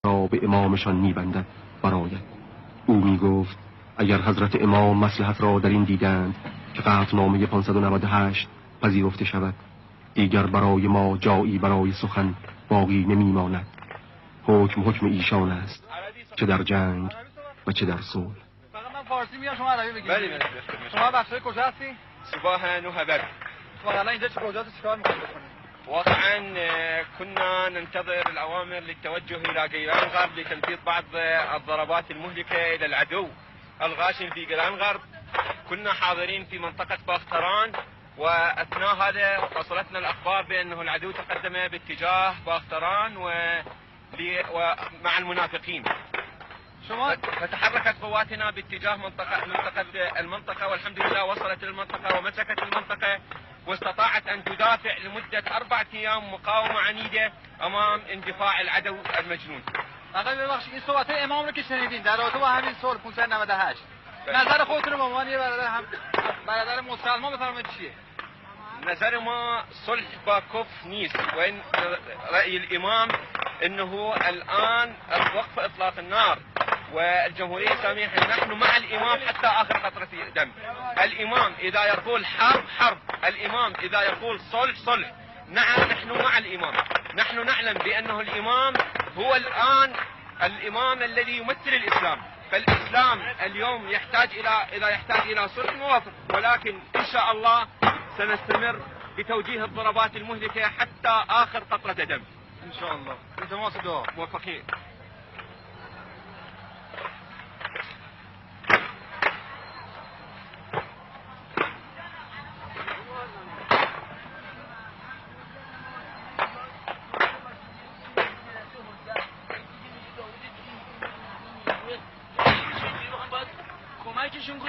را به امامشان می‌بندد برآید. او می‌گفت اگر حضرت امام مصلحت را در این دیدند که قطعنامه 598 پذیرفته شود، دیگر برای ما جایی برای سخن باقی نمی‌ماند. حکم ایشان است، چه در جنگ و چه در صلح. فقط من فارسی میگم، شما عربی بگید. بله. شما بخشای کجا هستی؟ سپاه نهبت. شما الان اینجا کجاست، چیکار می‌خواید بکنید؟ واقعا كنا ننتظر الأوامر للتوجه إلى جيلان غرب لتنفيذ بعض الضربات المهلكة إلى العدو الغاشم في جيلان غرب. كنا حاضرين في منطقة باختران، وأثناء هذا وصلتنا الأخبار بأنه العدو تقدم باتجاه باختران ومع المنافقين. فتحركت قواتنا باتجاه المنطقة، والحمد لله وصلت المنطقة ومسكت المنطقة، واستطاعت أن تدافع لمدة 4 أيام مقاومة عنيدة أمام اندفاع العدو المجنون. آقای ببخشید، این صحبت امام رو که شنیدین در رابطه با همین صلح 598، نظر خودتون رو به عنوان یه برادر مسلمان بفرمایید چیه؟ نظر ما صلح با کفر نیست، وإن رأي الإمام أنه الآن وقف إطلاق النار، والجمهورية الإسلامية نحن مع الإمام حتى آخر قطرة دم. الإمام إذا يقول حرب حرب، الإمام إذا يقول صلح صلح. نعم، نحن مع الإمام. نحن نعلم بأنه الإمام هو الآن الإمام الذي يمثل الإسلام، فالإسلام اليوم يحتاج إلى صلح موافق، ولكن إن شاء الله سنستمر بتوجيه الضربات المهلكة حتى آخر قطرة دم إن شاء الله. انتم موفقين. کمکشون